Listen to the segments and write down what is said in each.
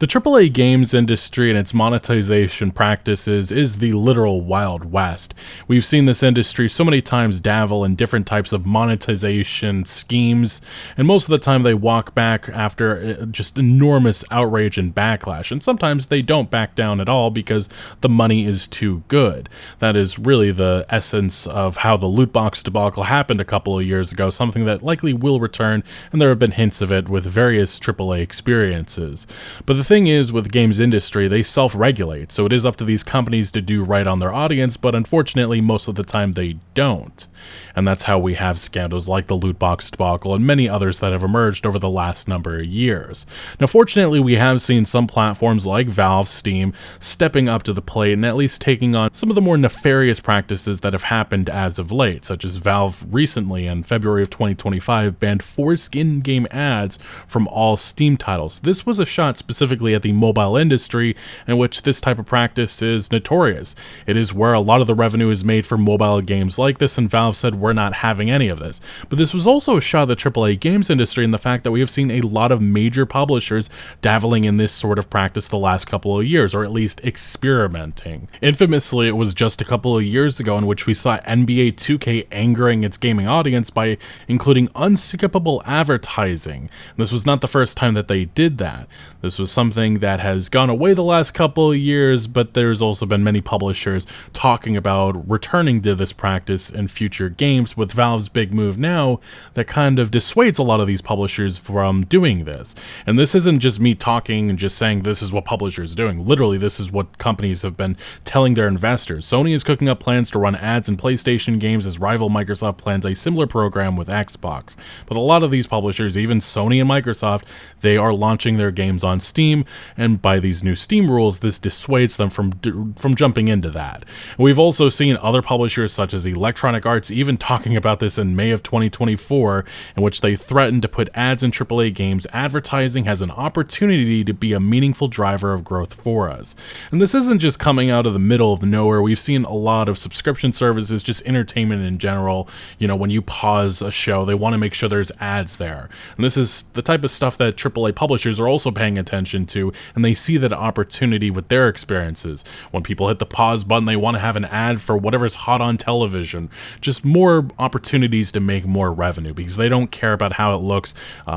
The AAA games industry and its monetization practices is the literal Wild West. We've seen this industry so many times dabble in different types of monetization schemes, and most of the time they walk back after just enormous outrage and backlash, and sometimes they don't back down at all because the money is too good. That is really the essence of how the loot box debacle happened a couple of years ago, something that likely will return, and there have been hints of it with various AAA experiences. But the thing is, with the games industry, they self-regulate, so it is up to these companies to do right on their audience, but unfortunately most of the time they don't. And that's how we have scandals like the loot box debacle and many others that have emerged over the last number of years. Now fortunately we have seen some platforms like Valve, Steam, stepping up to the plate and at least taking on some of the more nefarious practices that have happened as of late, such as Valve recently in February of 2025 banned forced in-game ads from all Steam titles. This was a shot specifically at the mobile industry, in which this type of practice is notorious. It is where a lot of the revenue is made for mobile games like this, and Valve said we're not having any of this. But this was also a shot at the AAA games industry in the fact that we have seen a lot of major publishers dabbling in this sort of practice the last couple of years, or at least experimenting. Infamously, it was just a couple of years ago in which we saw NBA 2K angering its gaming audience by including unskippable advertising. This was not the first time that they did that. This was something that has gone away the last couple of years, but there's also been many publishers talking about returning to this practice in future games, with Valve's big move now that kind of dissuades a lot of these publishers from doing this. And this isn't just me talking and just saying this is what publishers are doing. Literally, this is what companies have been telling their investors. Sony is cooking up plans to run ads in PlayStation games as rival Microsoft plans a similar program with Xbox. But a lot of these publishers, even Sony and Microsoft, they are launching their games on Steam, and by these new Steam rules, this dissuades them from jumping into that. We've also seen other publishers such as Electronic Arts even talking about this in May of 2024, in which they threatened to put ads in AAA games. Advertising has an opportunity to be a meaningful driver of growth for us. And this isn't just coming out of the middle of nowhere. We've seen a lot of subscription services, just entertainment in general. You know, when you pause a show, they want to make sure there's ads there. And this is the type of stuff that AAA publishers are also paying attention to, and they see that opportunity with their experiences. When people hit the pause button, they want to have an ad for whatever's hot on television. Just more opportunities to make more revenue, because they don't care about how it looks,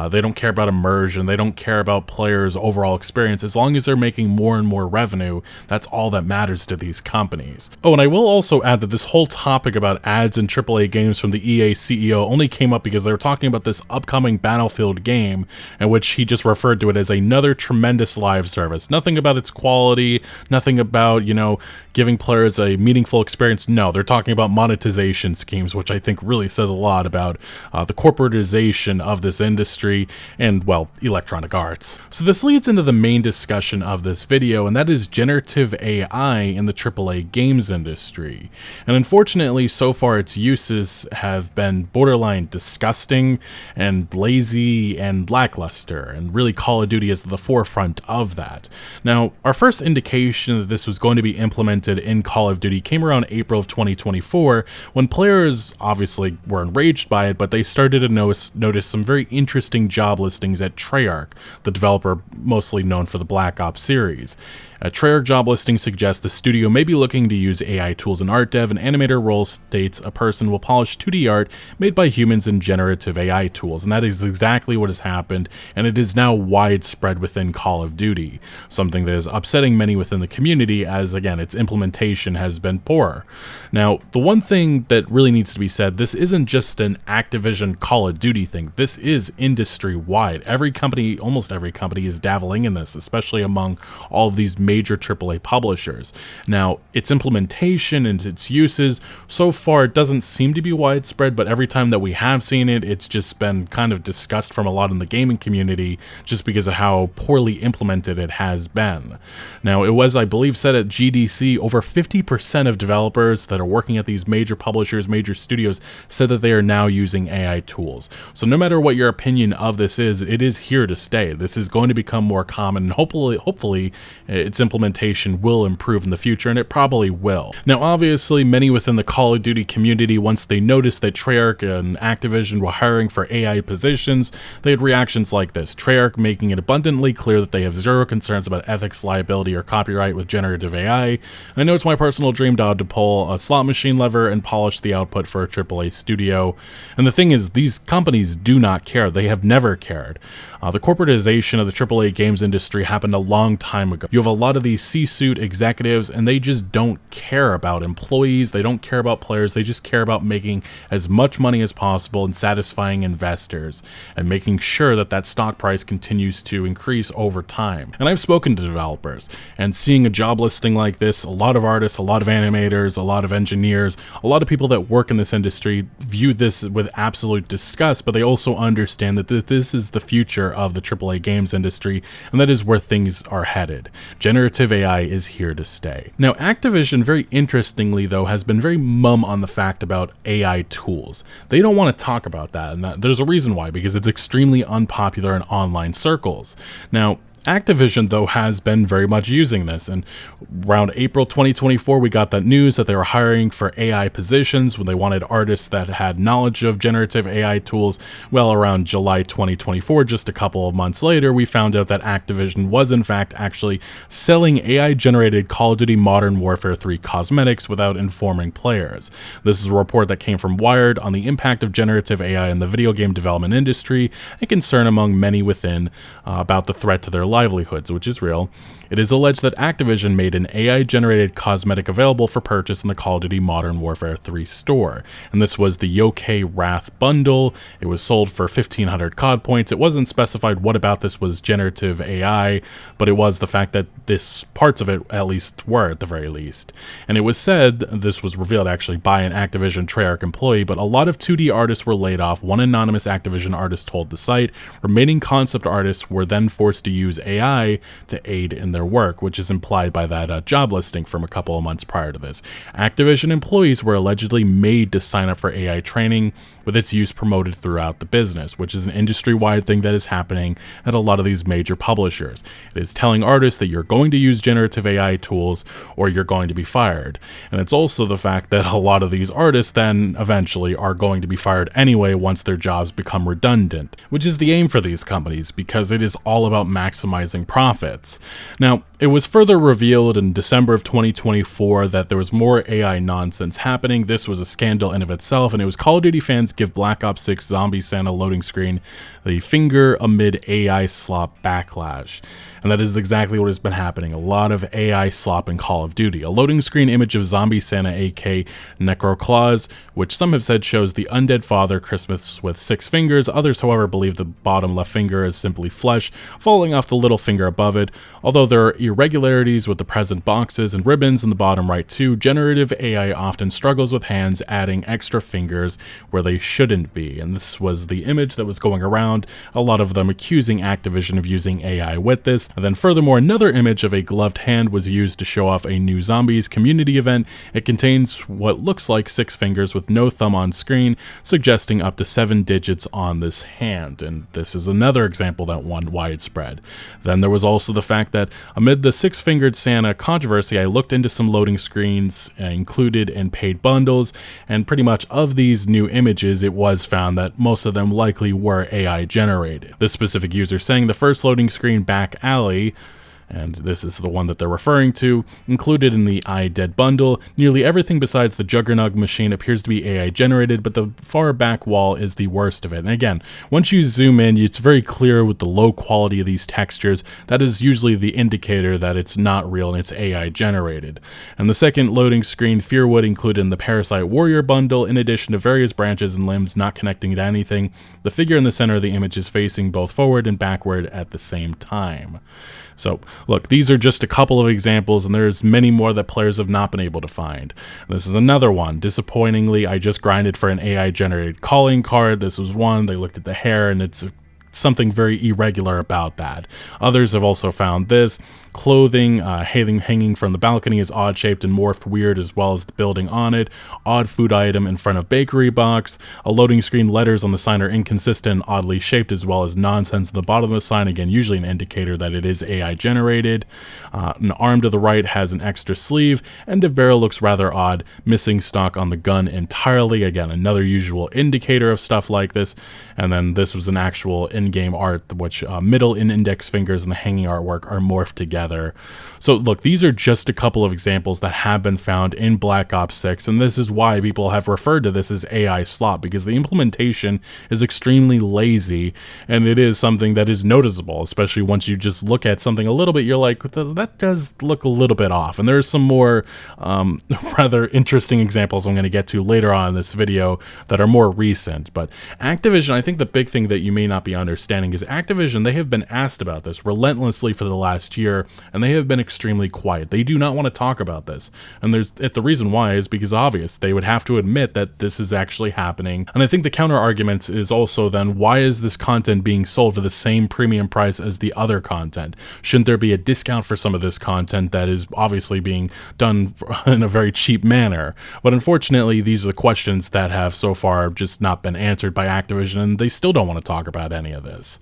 they don't care about immersion, they don't care about players' overall experience. As long as they're making more and more revenue, that's all that matters to these companies. Oh, and I will also add that this whole topic about ads in AAA games from the EA CEO only came up because they were talking about this upcoming Battlefield game, in which he just referred to it as another tremendous live service. Nothing about its quality, nothing about, you know, giving players a meaningful experience. No, they're talking about monetization schemes, which I think really says a lot about the corporatization of this industry and, well, Electronic Arts. So this leads into the main discussion of this video, and that is generative AI in the AAA games industry. And unfortunately, so far its uses have been borderline disgusting and lazy and lackluster, and really Call of Duty is at the forefront of that. Now, our first indication that this was going to be implemented in Call of Duty came around April of 2024, when players obviously were enraged by it, but they started to notice some very interesting job listings at Treyarch, the developer mostly known for the Black Ops series. A Treyarch job listing suggests the studio may be looking to use AI tools in art dev, and animator role states a person will polish 2D art made by humans in generative AI tools, and that is exactly what has happened, and it is now widespread within Call of Duty, something that is upsetting many within the community as, again, its implementation has been poor. Now, the one thing that really needs to be said, this isn't just an Activision Call of Duty thing, this is industry-wide. Every company, almost every company, is dabbling in this, especially among all of these major AAA publishers. Now, its implementation and its uses, so far it doesn't seem to be widespread, but every time that we have seen it, it's just been kind of discussed from a lot in the gaming community just because of how poorly implemented it has been. Now, it was, I believe, said at GDC, over 50% of developers that are working at these major publishers, major studios, said that they are now using AI tools. So no matter what your opinion of this is, it is here to stay. This is going to become more common, and hopefully its implementation will improve in the future, and it probably will. Now, obviously, many within the Call of Duty community, once they noticed that Treyarch and Activision were hiring for AI positions, they had reactions like this. Treyarch making it abundantly clear that They have zero concerns about ethics, liability, or copyright with generative AI. I know it's my personal dream to pull a slot machine lever and polish the output for a AAA studio. And the thing is, these companies do not care. They have never cared. The corporatization of the AAA games industry happened a long time ago. You have a lot of these C-suite executives, and they just don't care about employees. They don't care about players. They just care about making as much money as possible and satisfying investors and making sure that that stock price continues to increase over time. And I've spoken to developers, and seeing a job listing like this, a lot of artists, a lot of animators, a lot of engineers, a lot of people that work in this industry view this with absolute disgust, but they also understand that this is the future of the AAA games industry, and that is where things are headed. Generative AI is here to stay. Now, Activision, very interestingly though, has been very mum on the fact about AI tools. They don't want to talk about that, and there's a reason why, because it's extremely unpopular in online circles. Now, Activision, though, has been very much using this, and around April 2024, we got that news that they were hiring for AI positions when they wanted artists that had knowledge of generative AI tools. Well, around July 2024, just a couple of months later, we found out that Activision was in fact actually selling AI-generated Call of Duty Modern Warfare 3 cosmetics without informing players. This is a report that came from Wired on the impact of generative AI in the video game development industry, a concern among many within about the threat to their livelihoods, which is real. It is alleged that Activision made an AI-generated cosmetic available for purchase in the Call of Duty Modern Warfare 3 store, and this was the Yokai Wrath bundle. It was sold for 1,500 COD points. It wasn't specified what about this was generative AI, but it was the fact that parts of it at least were, at the very least. And it was said, this was revealed actually by an Activision Treyarch employee, but a lot of 2D artists were laid off. One anonymous Activision artist told the site. Remaining concept artists were then forced to use AI to aid in their work, which is implied by that job listing from a couple of months prior to this. Activision employees were allegedly made to sign up for AI training, with its use promoted throughout the business, which is an industry-wide thing that is happening at a lot of these major publishers. It is telling artists that you're going to use generative AI tools or you're going to be fired. And it's also the fact that a lot of these artists then eventually are going to be fired anyway once their jobs become redundant, which is the aim for these companies because it is all about maximizing profits. Now, it was further revealed in December of 2024 that there was more AI nonsense happening. This was a scandal in of itself, and it was Call of Duty fans give Black Ops 6 Zombie Santa loading screen the finger amid AI slop backlash. And that is exactly what has been happening. A lot of AI slop in Call of Duty. A loading screen image of Zombie Santa, aka Necroclaws, which some have said shows the undead father Christmas with 6 fingers. Others, however, believe the bottom left finger is simply flesh falling off the little finger above it. Although there are irregularities with the present boxes and ribbons in the bottom right too, generative AI often struggles with hands adding extra fingers where they shouldn't be. And this was the image that was going around, a lot of them accusing Activision of using AI with this. And then furthermore, another image of a gloved hand was used to show off a new Zombies community event. It contains what looks like 6 fingers with no thumb on screen, suggesting up to 7 digits on this hand. And this is another example that went widespread. Then there was also the fact that amid the 6-fingered Santa controversy, I looked into some loading screens included in paid bundles, and pretty much of these new images, it was found that most of them likely were AI generated. This specific user saying the first loading screen back alley, and this is the one that they're referring to, included in the iDead bundle. Nearly everything besides the Juggernaut machine appears to be AI generated, but the far back wall is the worst of it. And again, once you zoom in, it's very clear with the low quality of these textures, that is usually the indicator that it's not real and it's AI generated. And the second loading screen, Fearwood, included in the Parasite Warrior bundle, in addition to various branches and limbs not connecting to anything. The figure in the center of the image is facing both forward and backward at the same time. So, look, these are just a couple of examples, and there's many more that players have not been able to find. This is another one. Disappointingly, I just grinded for an AI-generated calling card. This was one. They looked at the hair, and it's something very irregular about that. Others have also found this. Clothing hanging from the balcony is odd-shaped and morphed weird, as well as the building on it. Odd food item in front of bakery box. A loading screen, letters on the sign are inconsistent and oddly shaped, as well as nonsense at the bottom of the sign. Again, usually an indicator that it is AI generated. An arm to the right has an extra sleeve. End of barrel looks rather odd. Missing stock on the gun entirely. Again, another usual indicator of stuff like this. And then this was an actual in-game art, which middle and index fingers and the hanging artwork are morphed together. So look, these are just a couple of examples that have been found in Black Ops 6, and this is why people have referred to this as AI Slop, because the implementation is extremely lazy, and it is something that is noticeable, especially once you just look at something a little bit, you're like, that does look a little bit off. And there's some more rather interesting examples I'm going to get to later on in this video that are more recent. But Activision, I think the big thing that you may not be understanding is Activision, they have been asked about this relentlessly for the last year, and they have been extremely quiet. They do not want to talk about this. And the reason why is because obvious. They would have to admit that this is actually happening. And I think the counter argument is also then, why is this content being sold for the same premium price as the other content? Shouldn't there be a discount for some of this content that is obviously being done in a very cheap manner? But unfortunately, these are the questions that have so far just not been answered by Activision, and they still don't want to talk about any of this.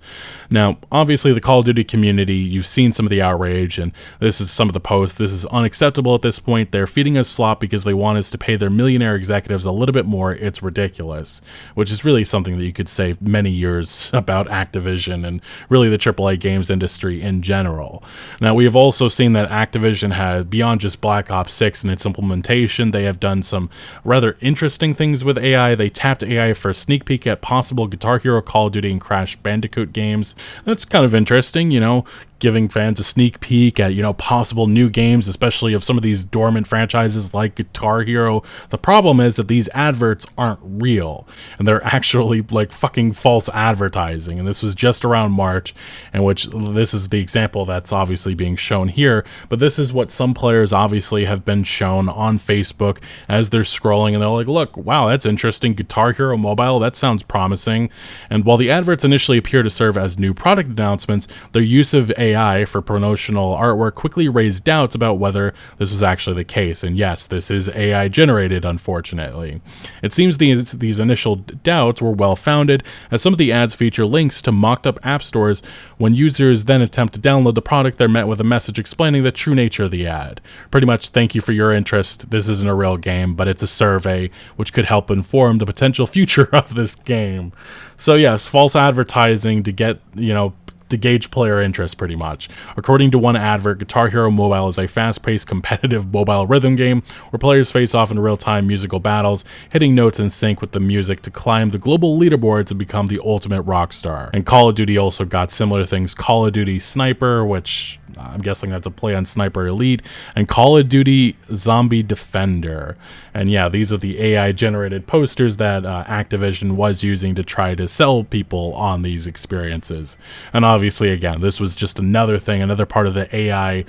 Now, obviously, the Call of Duty community, you've seen some of the outrage, and this is some of the posts. This is unacceptable at this point. They're feeding us slop because they want us to pay their millionaire executives a little bit more. It's ridiculous, which is really something that you could say many years about Activision and really the AAA games industry in general. Now, we have also seen that Activision had, beyond just Black Ops 6 and its implementation, they have done some rather interesting things with AI. They tapped AI for a sneak peek at possible Guitar Hero, Call of Duty, and Crash Bandicoot games. That's kind of interesting, you know, giving fans a sneak peek at, you know, possible new games, especially of some of these dormant franchises like Guitar Hero. The problem is that these adverts aren't real, and they're actually like fucking false advertising. And this was just around March, in which this is the example that's obviously being shown here. But this is what some players obviously have been shown on Facebook as they're scrolling, and they're like, look, wow, that's interesting. Guitar Hero Mobile, that sounds promising. And while the adverts initially appear to serve as new product announcements, their use of AI for promotional artwork quickly raised doubts about whether this was actually the case. And yes, this is AI generated, unfortunately. It seems these initial doubts were well founded, as some of the ads feature links to mocked up app stores. When users then attempt to download the product, they're met with a message explaining the true nature of the ad. Pretty much, thank you for your interest. This isn't a real game, but it's a survey which could help inform the potential future of this game. So yes, false advertising to get, you know, to gauge player interest, pretty much. According to one advert, Guitar Hero Mobile is a fast-paced competitive mobile rhythm game where players face off in real-time musical battles, hitting notes in sync with the music to climb the global leaderboards and become the ultimate rock star. And Call of Duty also got similar things. Call of Duty Sniper, which I'm guessing that's a play on Sniper Elite, and Call of Duty Zombie Defender. And yeah, these are the AI-generated posters that Activision was using to try to sell people on these experiences. And obviously, again, this was just another thing, another part of the AI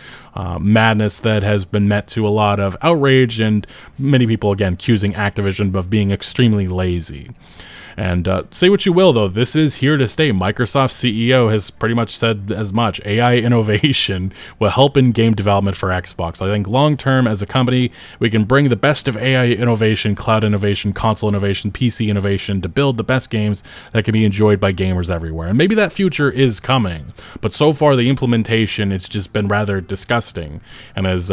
madness that has been met to a lot of outrage, and many people, again, accusing Activision of being extremely lazy. And say what you will, though, this is here to stay. Microsoft's CEO has pretty much said as much. AI innovation will help in game development for Xbox. I think long-term, as a company, we can bring the best of AI innovation, cloud innovation, console innovation, PC innovation to build the best games that can be enjoyed by gamers everywhere. And maybe that future is coming. But so far, the implementation, it's just been rather disgusting. And as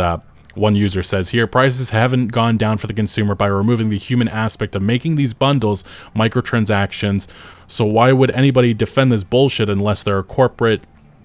one user says here, prices haven't gone down for the consumer by removing the human aspect of making these bundles microtransactions. So why would anybody defend this bullshit unless they're a corporate?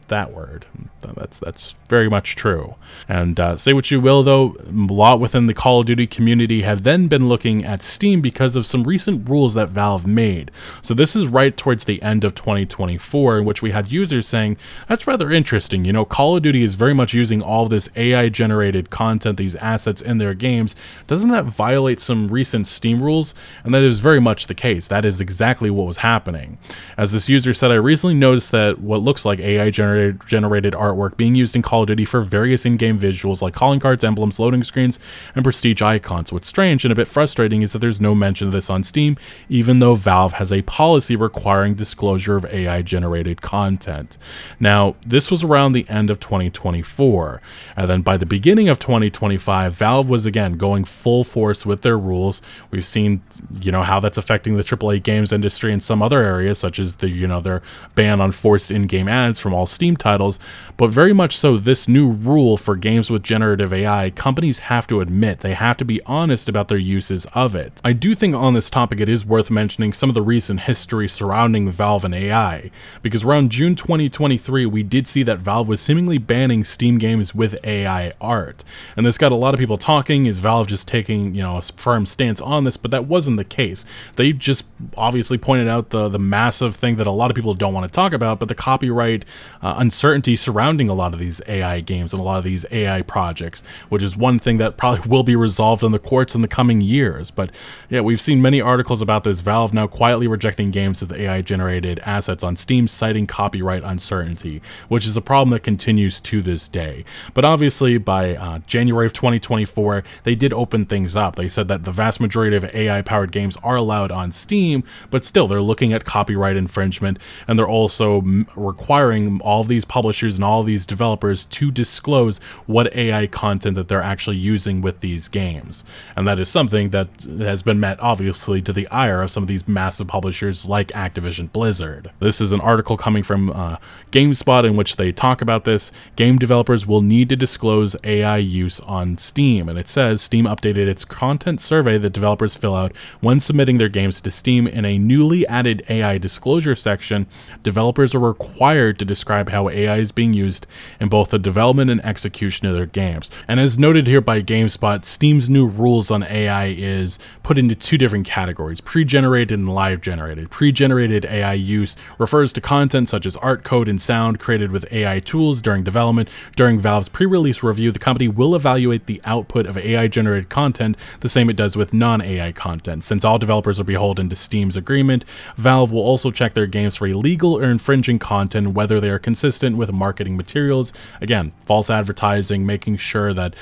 That word. That's very much true. And say what you will, though, a lot within the Call of Duty community have then been looking at Steam because of some recent rules that Valve made. So this is right towards the end of 2024, in which we had users saying, that's rather interesting. You know, Call of Duty is very much using all this AI-generated content, these assets in their games. Doesn't that violate some recent Steam rules? And that is very much the case. That is exactly what was happening. As this user said, I recently noticed that what looks like AI-generated artwork being used in Call of Duty for various in-game visuals like calling cards, emblems, loading screens, and prestige icons. What's strange and a bit frustrating is that there's no mention of this on Steam, even though Valve has a policy requiring disclosure of AI-generated content. Now, this was around the end of 2024, and then by the beginning of 2025, Valve was again going full force with their rules. We've seen, you know, how that's affecting the AAA games industry in some other areas, such as the, you know, their ban on forced in-game ads from all Steam Steam titles, but very much so this new rule for games with generative AI, companies have to admit, they have to be honest about their uses of it. I do think on this topic it is worth mentioning some of the recent history surrounding Valve and AI, because around June 2023 we did see that Valve was seemingly banning Steam games with AI art, and this got a lot of people talking. Is Valve just taking, a firm stance on this? But that wasn't the case. They just obviously pointed out the massive thing that a lot of people don't want to talk about, but the copyright uncertainty surrounding a lot of these AI games and a lot of these AI projects, which is one thing that probably will be resolved in the courts in the coming years. But yeah, we've seen many articles about this. Valve now quietly rejecting games with AI generated assets on Steam, citing copyright uncertainty, which is a problem that continues to this day. But obviously by January of 2024, they did open things up. They said that the vast majority of AI powered games are allowed on Steam, but still they're looking at copyright infringement, and they're also requiring all these publishers and all these developers to disclose what AI content that they're actually using with these games. And that is something that has been met obviously to the ire of some of these massive publishers like Activision Blizzard. This is an article coming from GameSpot in which they talk about this. Game developers will need to disclose AI use on Steam, and it says Steam updated its content survey that developers fill out when submitting their games to Steam. In a newly added AI disclosure section, developers are required to describe how AI is being used in both the development and execution of their games. And as noted here by GameSpot, Steam's new rules on AI is put into two different categories: pre-generated and live generated. Pre-generated AI use refers to content such as art, code, and sound created with AI tools during development. During Valve's pre-release review, the company will evaluate the output of AI-generated content the same it does with non-AI content. Since all developers are beholden to Steam's agreement, Valve will also check their games for illegal or infringing content, whether they are consistent with marketing materials. Again, false advertising, making sure that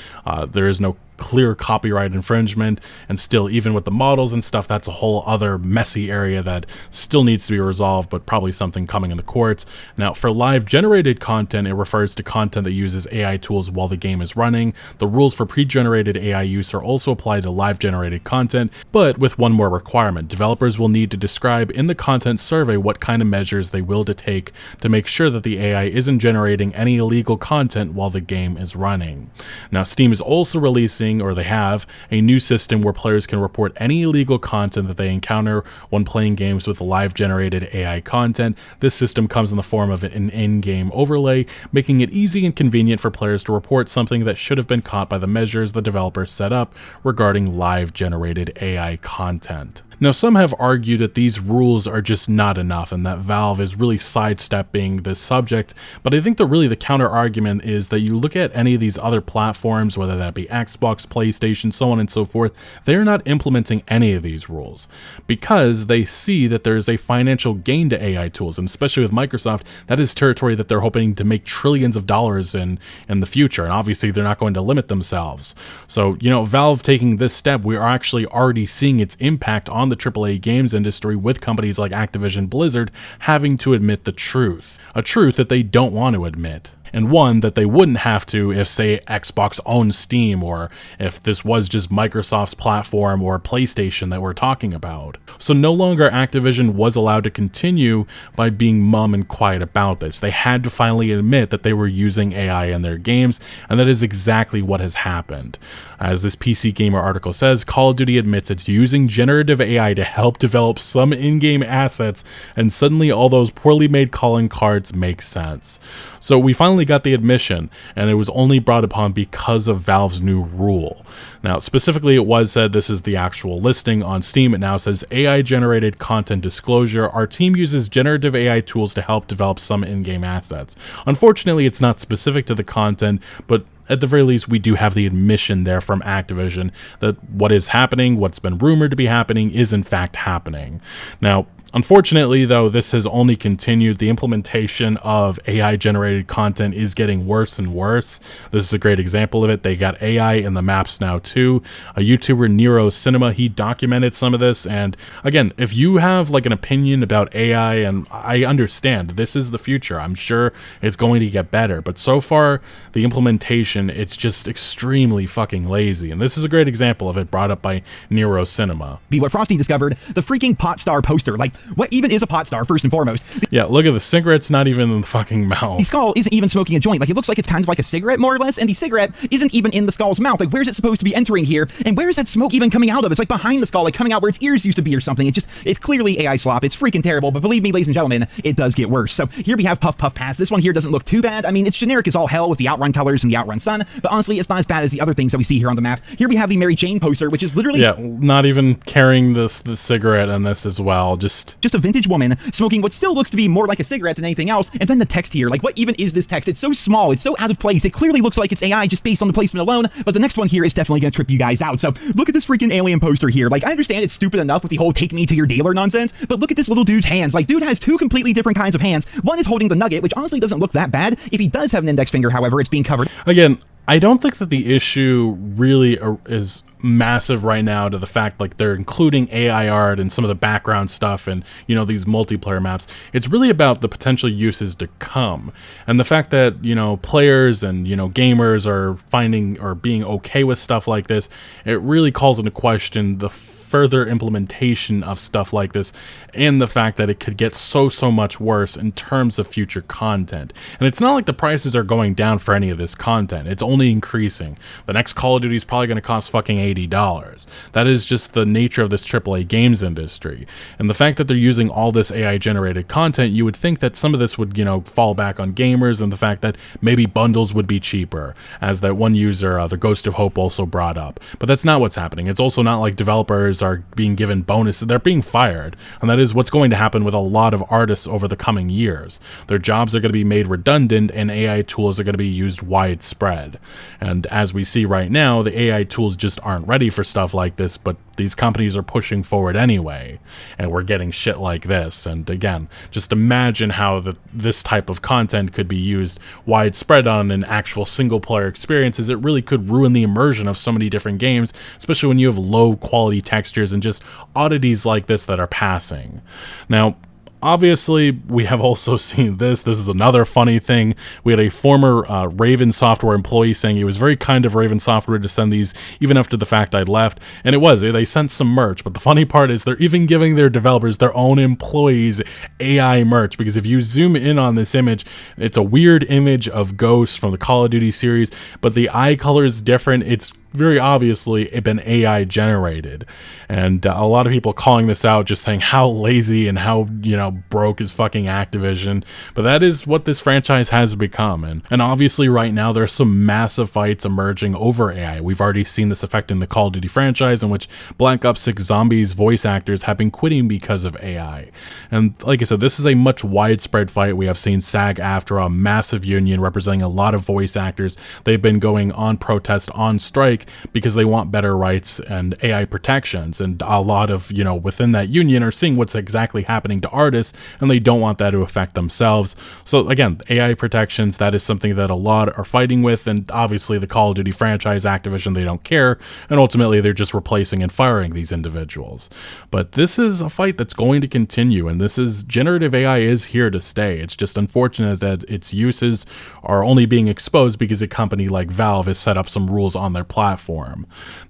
there is no clear copyright infringement. And still, even with the models and stuff, that's a whole other messy area that still needs to be resolved, but probably something coming in the courts. Now, for live generated content, it refers to content that uses AI tools while the game is running. The rules for pre-generated AI use are also applied to live generated content, but with one more requirement: developers will need to describe in the content survey what kind of measures they will take to make sure that the AI isn't generating any illegal content while the game is running. Now, Steam is also releasing, or they have, a new system where players can report any illegal content that they encounter when playing games with live generated AI content. This system comes in the form of an in-game overlay, making it easy and convenient for players to report something that should have been caught by the measures the developers set up regarding live generated AI content. Now, some have argued that these rules are just not enough and that Valve is really sidestepping this subject, but I think the counter argument is that you look at any of these other platforms, whether that be Xbox, PlayStation, so on and so forth, they're not implementing any of these rules because they see that there's a financial gain to AI tools, and especially with Microsoft, that is territory that they're hoping to make trillions of dollars in the future, and obviously they're not going to limit themselves. So, Valve taking this step, we are actually already seeing its impact on the AAA games industry, with companies like Activision Blizzard having to admit the truth, a truth that they don't want to admit, and one that they wouldn't have to if, say, Xbox owned Steam, or if this was just Microsoft's platform or PlayStation that we're talking about. So no longer Activision was allowed to continue by being mum and quiet about this. They had to finally admit that they were using AI in their games, and that is exactly what has happened. As this PC Gamer article says, Call of Duty admits it's using generative AI to help develop some in-game assets, and suddenly all those poorly made calling cards make sense. So we finally got the admission, and it was only brought upon because of Valve's new rule. Now, specifically, it was said, this is the actual listing on Steam. It now says AI-generated content disclosure. Our team uses generative AI tools to help develop some in-game assets. Unfortunately, it's not specific to the content, but at the very least, we do have the admission there from Activision that what is happening, what's been rumored to be happening, is in fact happening. Now, unfortunately, though, this has only continued. The implementation of AI-generated content is getting worse and worse. This is a great example of it. They got AI in the maps now, too. A YouTuber, Nero Cinema, he documented some of this. And again, if you have like an opinion about AI, and I understand this is the future, I'm sure it's going to get better. But so far, the implementation, it's just extremely fucking lazy. And this is a great example of it brought up by Nero Cinema. What Frosty discovered, the freaking pot star poster. Like, What even is a pot star, first and foremost? Yeah, look at the cigarette's not even in the fucking mouth. The skull isn't even smoking a joint. Like, it looks like it's kind of like a cigarette, more or less, and the cigarette isn't even in the skull's mouth. Like, where's it supposed to be entering here? And where is that smoke even coming out of? It's like behind the skull, like coming out where its ears used to be or something. It's clearly AI slop. It's freaking terrible, but believe me, ladies and gentlemen, it does get worse. So here we have Puff Puff Pass. This one here doesn't look too bad. I mean, it's generic as all hell with the Outrun colors and the Outrun sun, but honestly, it's not as bad as the other things that we see here on the map. Here we have the Mary Jane poster, which is literally... Yeah, not even carrying the cigarette in this as well. Just a vintage woman smoking what still looks to be more like a cigarette than anything else. And then the text here, like, what even is this text? It's so small, it's so out of place. It clearly looks like it's AI just based on the placement alone, but the next one here is definitely gonna trip you guys out. So look at this freaking alien poster here. Like, I understand it's stupid enough with the whole take me to your dealer nonsense, but look at this little dude's hands. Like, dude has two completely different kinds of hands. One is holding the nugget, which honestly doesn't look that bad. If he does have an index finger, however, it's being covered. Again, I don't think that the issue really is massive right now to the fact like they're including AI art and some of the background stuff and, you know, these multiplayer maps. It's really about the potential uses to come. And the fact that, you know, players and, you know, gamers are finding or being okay with stuff like this, it really calls into question the further implementation of stuff like this and the fact that it could get so much worse in terms of future content. And it's not like the prices are going down for any of this content. It's only increasing. The next Call of Duty is probably going to cost fucking $80. That is just the nature of this AAA games industry. And the fact that they're using all this AI generated content, you would think that some of this would, you know, fall back on gamers, and the fact that maybe bundles would be cheaper, as that one user, the Ghost of Hope, also brought up. But that's not what's happening. It's also not like developers are being given bonuses. They're being fired, and that is what's going to happen with a lot of artists over the coming years. Their jobs are going to be made redundant, and AI tools are going to be used widespread. And as we see right now, the AI tools just aren't ready for stuff like this, but these companies are pushing forward anyway, and we're getting shit like this. And again, just imagine how this type of content could be used widespread on an actual single player experience, as it really could ruin the immersion of so many different games, especially when you have low quality textures and just oddities like this that are passing. Now, obviously, we have also seen this. This is another funny thing. We had a former Raven Software employee saying it was very kind of Raven Software to send these even after the fact I'd left. And it was. They sent some merch. But the funny part is they're even giving their developers, their own employees, AI merch. Because if you zoom in on this image, it's a weird image of Ghost from the Call of Duty series. But the eye color is different. It's very obviously been AI generated, and a lot of people calling this out, just saying how lazy and how, you know, broke is fucking Activision. But that is what this franchise has become, and obviously right now there's some massive fights emerging over AI. We've already seen this effect in the Call of Duty franchise, in which Black Ops 6 Zombies voice actors have been quitting because of AI. And like I said, this is a much widespread fight. We have seen SAG-AFTRA, a massive union representing a lot of voice actors. They've been going on protest, on strike, because they want better rights and AI protections, and a lot of, you know, within that union are seeing what's exactly happening to artists, and they don't want that to affect themselves. So again, AI protections, that is something that a lot are fighting with, and obviously the Call of Duty franchise, Activision, they don't care, and ultimately they're just replacing and firing these individuals. But this is a fight that's going to continue, and this is, generative AI is here to stay. It's just unfortunate that its uses are only being exposed because a company like Valve has set up some rules on their platform.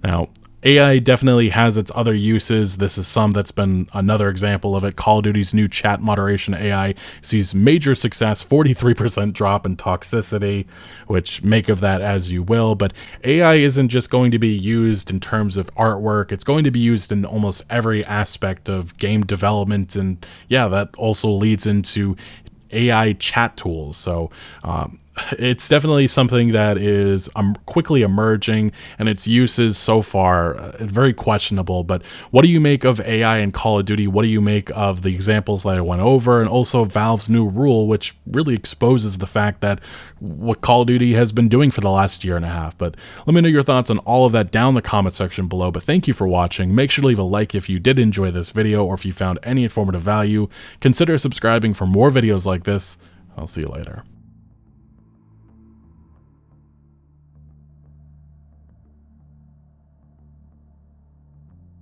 Now, AI definitely has its other uses. This is some that's been another example of it. Call of Duty's new chat moderation AI sees major success, 43% drop in toxicity, which make of that as you will. But AI isn't just going to be used in terms of artwork. It's going to be used in almost every aspect of game development. And yeah, that also leads into AI chat tools. So it's definitely something that is quickly emerging, and its uses so far very questionable. But what do you make of AI in Call of Duty? What do you make of the examples that I went over, and also Valve's new rule, which really exposes the fact that what Call of Duty has been doing for the last year and a half? But let me know your thoughts on all of that down in the comment section below. But thank you for watching. Make sure to leave a like if you did enjoy this video, or if you found any informative value. Consider subscribing for more videos like this. I'll see you later.